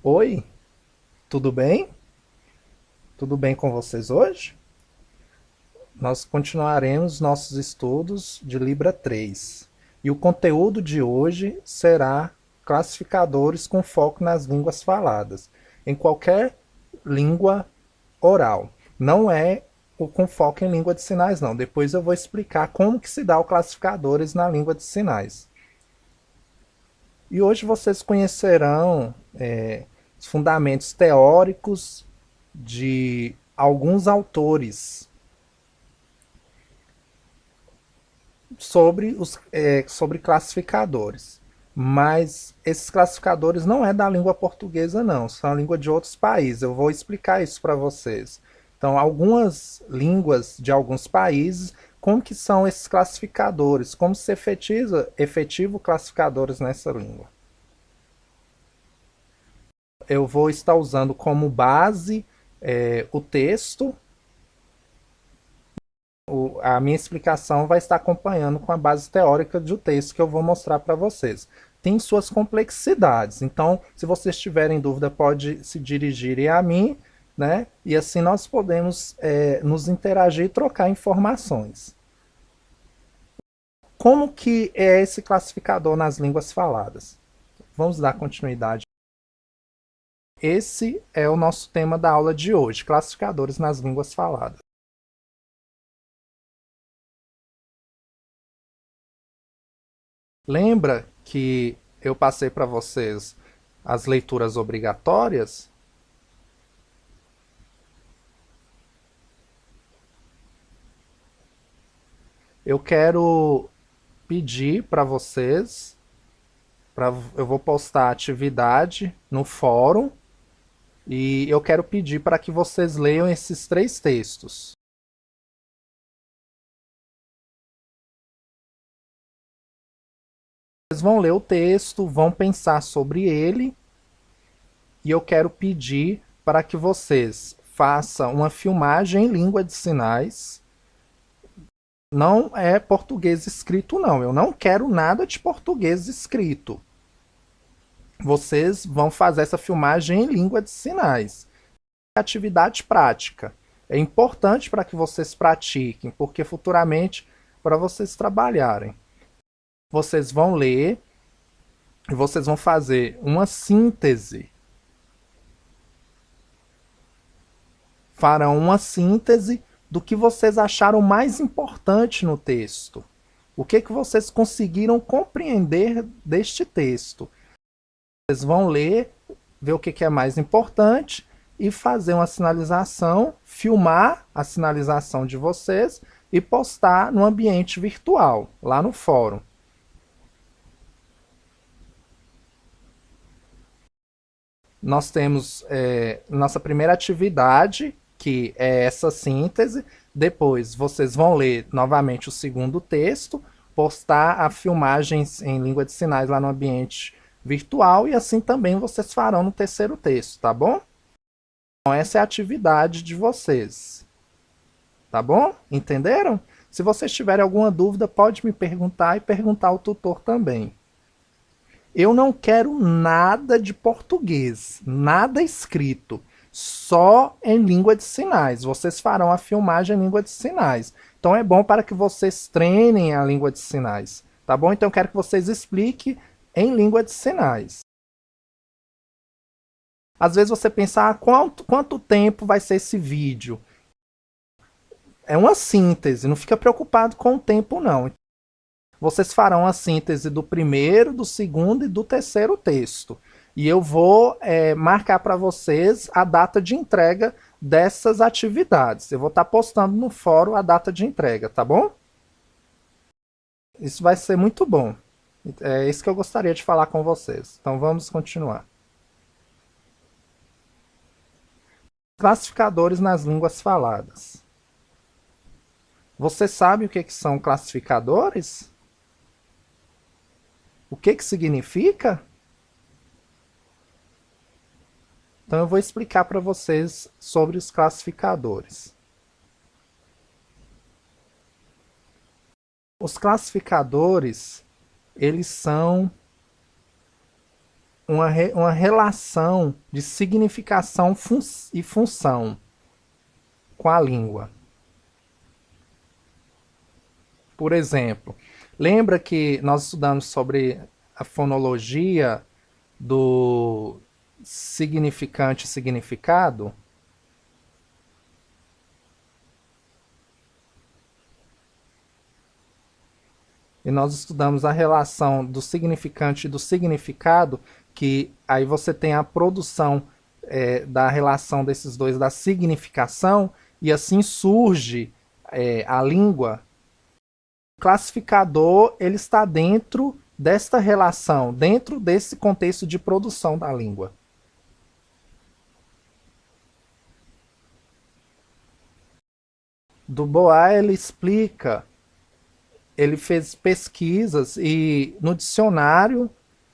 Oi, tudo bem? Tudo bem com vocês hoje? Nós continuaremos nossos estudos de Libra 3. E o conteúdo de hoje será classificadores com foco nas línguas faladas, em qualquer língua oral. Não é o com foco em língua de sinais, não. Depois eu vou explicar como que se dá o classificadores na língua de sinais. E hoje vocês conhecerão os fundamentos teóricos de alguns autores sobre classificadores. Mas esses classificadores não é da língua portuguesa, não, são a língua de outros países. Eu vou explicar isso para vocês. Então, algumas línguas de alguns países, como que são esses classificadores? Como se efetivo classificadores nessa língua? Eu vou estar usando como base o texto. A minha explicação vai estar acompanhando com a base teórica do texto que eu vou mostrar para vocês. Tem suas complexidades, então, se vocês tiverem dúvida, pode se dirigirem a mim, né? E assim nós podemos nos interagir e trocar informações. Como que é esse classificador nas línguas faladas? Vamos dar continuidade. Esse é o nosso tema da aula de hoje, classificadores nas línguas faladas. Lembra que eu passei para vocês as leituras obrigatórias? Eu quero pedir para vocês, eu vou postar a atividade no fórum e eu quero pedir para que vocês leiam esses três textos. Vocês vão ler o texto, vão pensar sobre ele e eu quero pedir para que vocês façam uma filmagem em língua de sinais. Não é português escrito, não. Eu não quero nada de português escrito. Vocês vão fazer essa filmagem em língua de sinais. Atividade prática. É importante para que vocês pratiquem, porque futuramente, para vocês trabalharem, vocês vão ler e vocês vão fazer uma síntese. Farão uma síntese do que vocês acharam mais importante no texto. O que vocês conseguiram compreender deste texto. Vocês vão ler, ver o que é mais importante e fazer uma sinalização, filmar a sinalização de vocês e postar no ambiente virtual, lá no fórum. Nós temos nossa primeira atividade, que é essa síntese. Depois vocês vão ler novamente o segundo texto, postar a filmagem em língua de sinais lá no ambiente virtual e assim também vocês farão no terceiro texto, tá bom? Então essa é a atividade de vocês, tá bom? Entenderam? Se vocês tiverem alguma dúvida, pode me perguntar e perguntar ao tutor também. Eu não quero nada de português, nada escrito, só em língua de sinais. Vocês farão a filmagem em língua de sinais. Então é bom para que vocês treinem a língua de sinais, tá bom? Então eu quero que vocês expliquem em língua de sinais. Às vezes você pensa, quanto tempo vai ser esse vídeo? É uma síntese, não fica preocupado com o tempo não. Vocês farão a síntese do primeiro, do segundo e do terceiro texto. E eu vou marcar para vocês a data de entrega dessas atividades. Eu vou estar postando no fórum a data de entrega, tá bom? Isso vai ser muito bom. É isso que eu gostaria de falar com vocês. Então vamos continuar. Classificadores nas línguas faladas. Você sabe o que são classificadores? O que significa? Então eu vou explicar para vocês sobre os classificadores. Os classificadores, eles são uma relação de significação e função com a língua. Por exemplo, lembra que nós estudamos sobre a fonologia do significante e significado? E nós estudamos a relação do significante e do significado, que aí você tem a produção da relação desses dois, da significação, e assim surge a língua. O classificador ele está dentro desta relação, dentro desse contexto de produção da língua. Dubois ele explica, ele fez pesquisas e no dicionário,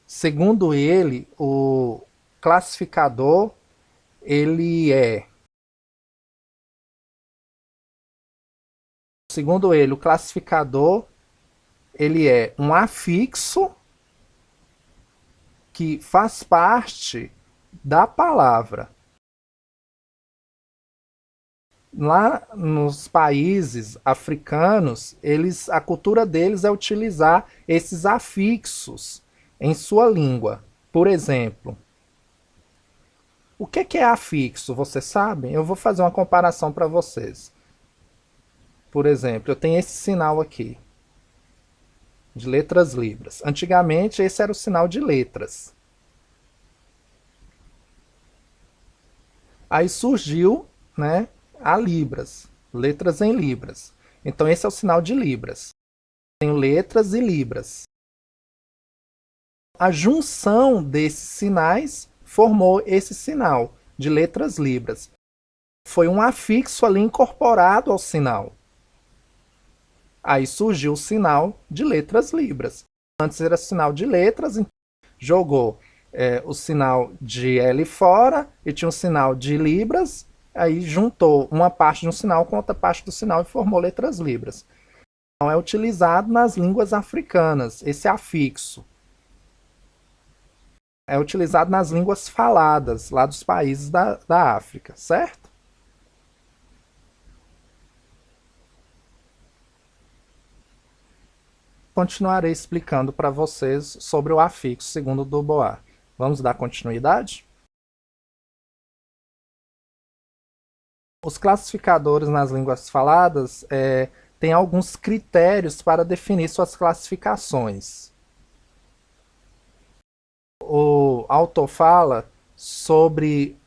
segundo ele, o classificador ele é, segundo ele, o classificador ele é um afixo que faz parte da palavra. Lá nos países africanos, a cultura deles é utilizar esses afixos em sua língua. Por exemplo, o que é afixo? Vocês sabem? Eu vou fazer uma comparação para vocês. Por exemplo, eu tenho esse sinal aqui, de letras libras. Antigamente, esse era o sinal de letras. Aí surgiu, né, a libras, letras em libras. Então, esse é o sinal de libras. Tenho letras e libras. A junção desses sinais formou esse sinal de letras libras. Foi um afixo ali incorporado ao sinal. Aí surgiu o sinal de letras libras. Antes era sinal de letras, jogou o sinal de L fora e tinha um sinal de libras, aí juntou uma parte de um sinal com outra parte do sinal e formou letras libras. Então é utilizado nas línguas africanas, esse afixo. É utilizado nas línguas faladas lá dos países da África, certo? Continuarei explicando para vocês sobre o afixo segundo Dubois. Vamos dar continuidade? Os classificadores nas línguas faladas têm alguns critérios para definir suas classificações. O autor fala sobre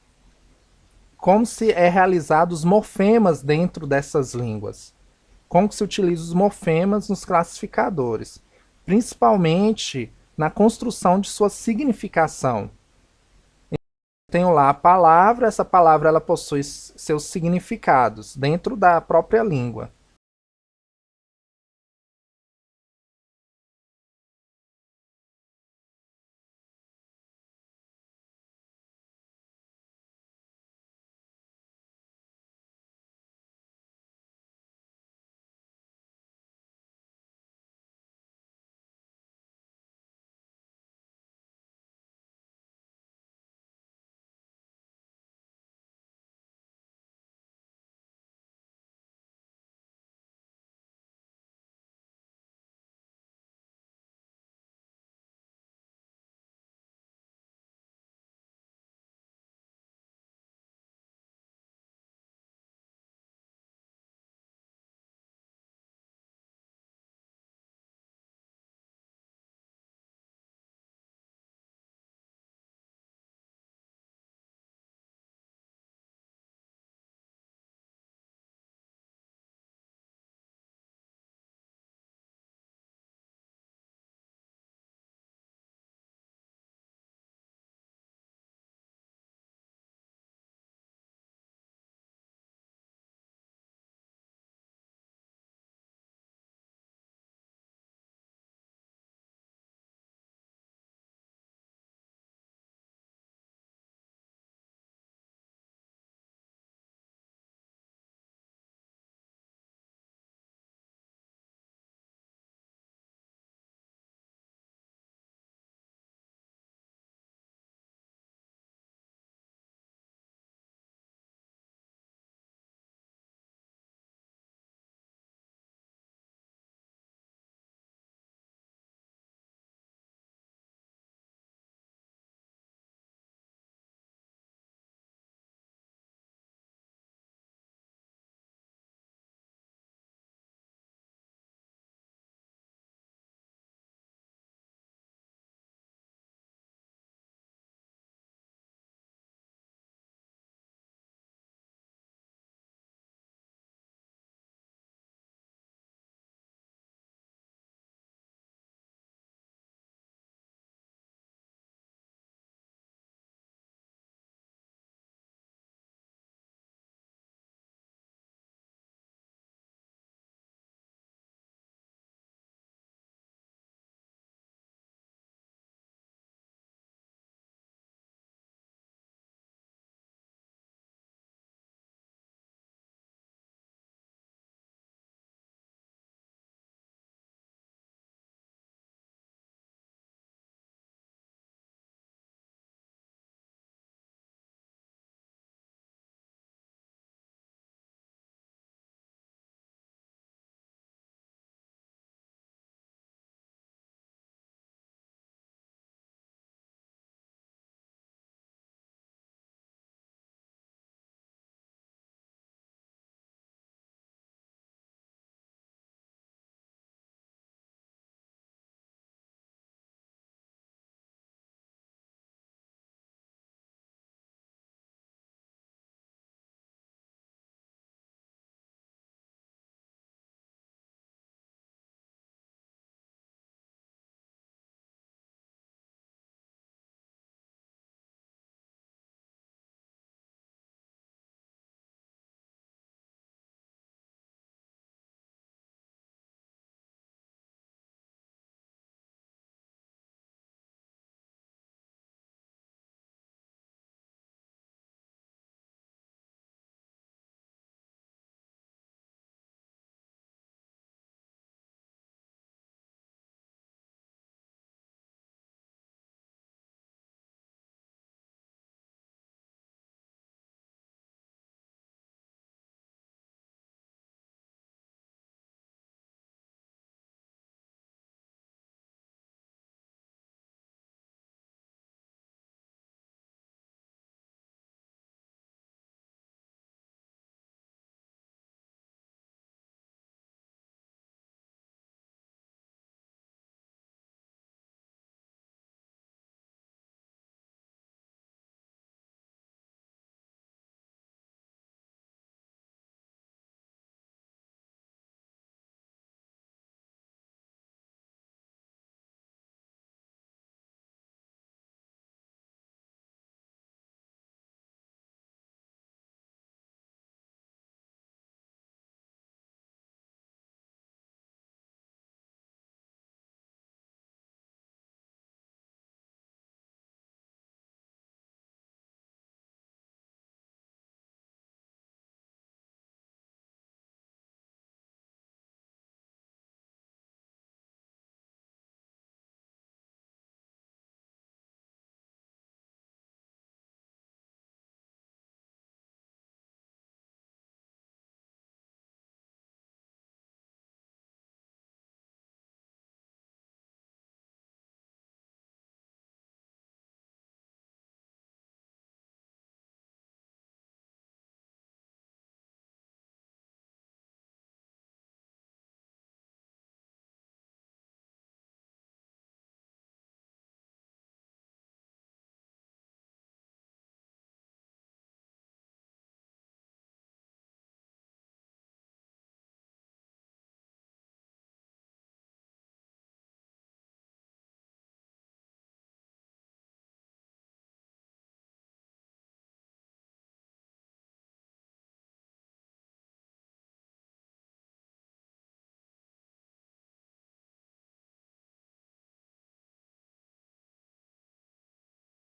como se é realizado os morfemas dentro dessas línguas. Como se utiliza os morfemas nos classificadores, principalmente na construção de sua significação. Tenho lá a palavra, essa palavra ela possui seus significados dentro da própria língua.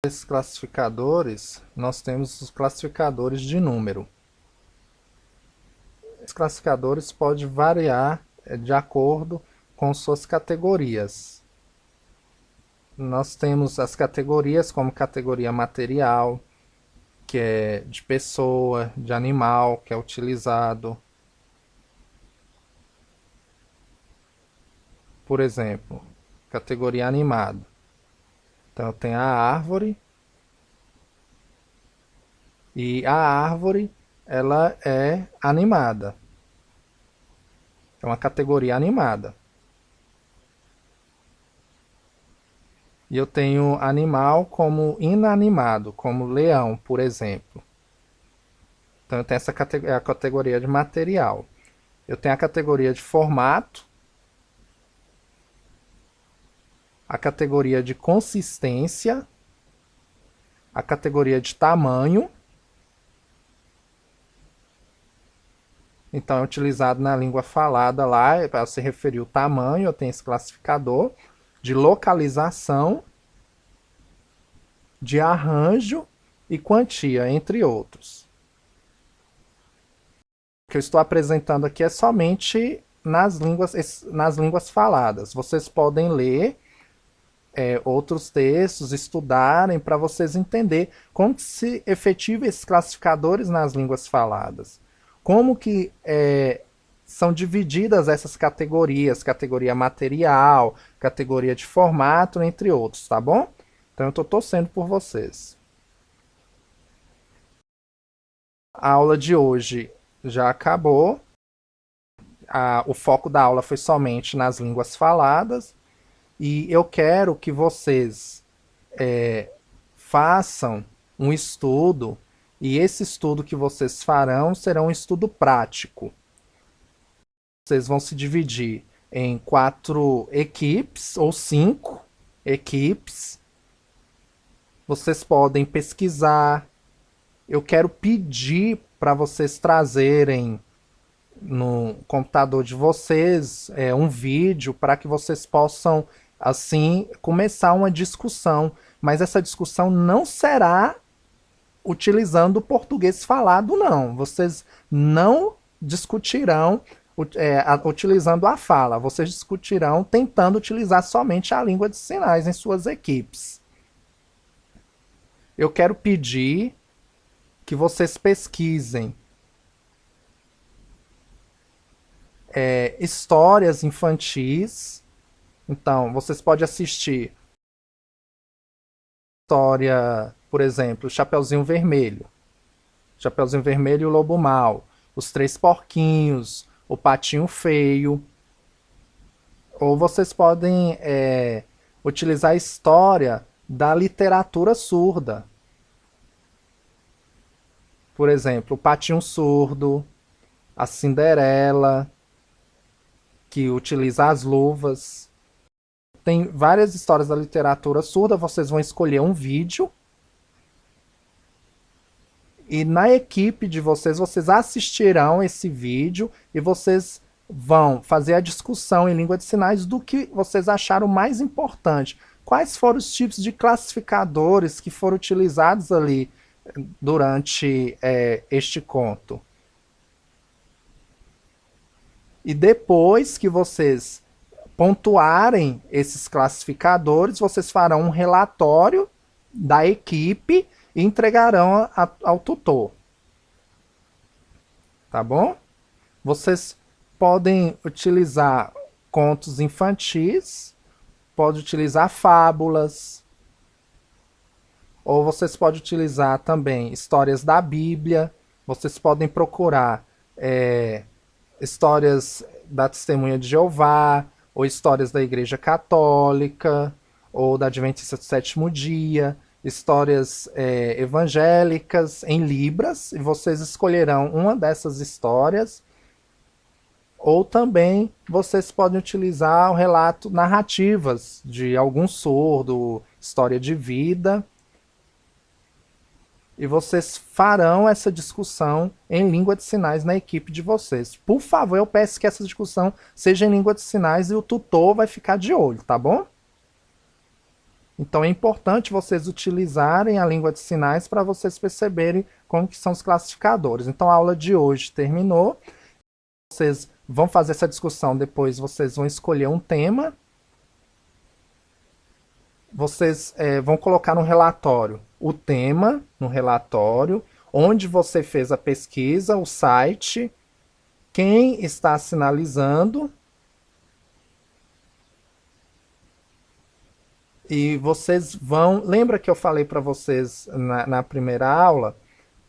Esses classificadores, nós temos os classificadores de número. Os classificadores podem variar de acordo com suas categorias. Nós temos as categorias como categoria material, que é de pessoa, de animal, que é utilizado. Por exemplo, categoria animado. Então, tem a árvore. E a árvore, ela é animada. É uma categoria animada. E eu tenho animal como inanimado, como leão, por exemplo. Então, eu tenho essa a categoria de material. Eu tenho a categoria de formato, a categoria de consistência, a categoria de tamanho. Então, é utilizado na língua falada lá, para se referir ao tamanho, eu tenho esse classificador de localização, de arranjo e quantia, entre outros. O que eu estou apresentando aqui é somente nas línguas faladas. Vocês podem ler outros textos, estudarem, para vocês entenderem como se efetiva esses classificadores nas línguas faladas. Como que são divididas essas categorias, categoria material, categoria de formato, entre outros, tá bom? Então eu estou torcendo por vocês. A aula de hoje já acabou. O foco da aula foi somente nas línguas faladas. E eu quero que vocês façam um estudo, e esse estudo que vocês farão será um estudo prático. Vocês vão se dividir em 4 equipes, ou 5 equipes. Vocês podem pesquisar. Eu quero pedir para vocês trazerem no computador de vocês um vídeo para que vocês possam assim começar uma discussão, mas essa discussão não será utilizando o português falado, não. Vocês não discutirão utilizando a fala, vocês discutirão tentando utilizar somente a língua de sinais em suas equipes. Eu quero pedir que vocês pesquisem histórias infantis. Então, vocês podem assistir história, por exemplo, Chapeuzinho Vermelho. Chapeuzinho Vermelho e o Lobo Mau. Os Três Porquinhos. O Patinho Feio. Ou vocês podem utilizar a história da literatura surda. Por exemplo, o Patinho Surdo, a Cinderela, que utiliza as luvas. Tem várias histórias da literatura surda, vocês vão escolher um vídeo. E na equipe de vocês assistirão esse vídeo e vocês vão fazer a discussão em língua de sinais do que vocês acharam mais importante. Quais foram os tipos de classificadores que foram utilizados ali durante este conto. E depois que vocês pontuarem esses classificadores, vocês farão um relatório da equipe e entregarão ao tutor. Tá bom? Vocês podem utilizar contos infantis, podem utilizar fábulas, ou vocês podem utilizar também histórias da Bíblia. Vocês podem procurar histórias da Testemunha de Jeová, ou histórias da Igreja Católica, ou da Adventista do Sétimo Dia, histórias evangélicas em Libras, e vocês escolherão uma dessas histórias, ou também vocês podem utilizar o relato, narrativas de algum surdo, história de vida, e vocês farão essa discussão em língua de sinais na equipe de vocês. Por favor, eu peço que essa discussão seja em língua de sinais e o tutor vai ficar de olho, tá bom? Então é importante vocês utilizarem a língua de sinais para vocês perceberem como que são os classificadores. Então a aula de hoje terminou. Vocês vão fazer essa discussão, depois vocês vão escolher um tema. Vocês vão colocar no relatório o tema, no relatório, onde você fez a pesquisa, o site, quem está sinalizando. E vocês vão. Lembra que eu falei para vocês na primeira aula?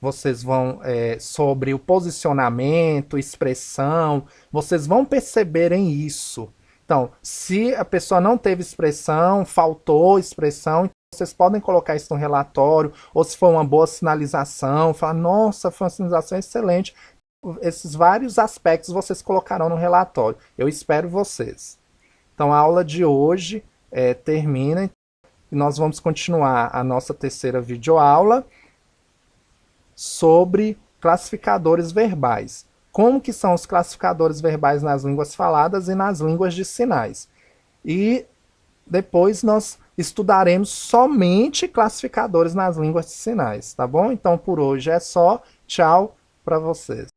Vocês vão sobre o posicionamento, expressão. Vocês vão perceberem isso. Então, se a pessoa não teve expressão, faltou expressão, vocês podem colocar isso no relatório. Ou se for uma boa sinalização, falar: nossa, foi uma sinalização excelente. Esses vários aspectos vocês colocarão no relatório. Eu espero vocês. Então, a aula de hoje termina e nós vamos continuar a nossa terceira videoaula sobre classificadores verbais. Como que são os classificadores verbais nas línguas faladas e nas línguas de sinais. E depois nós estudaremos somente classificadores nas línguas de sinais, tá bom? Então por hoje é só. Tchau para vocês.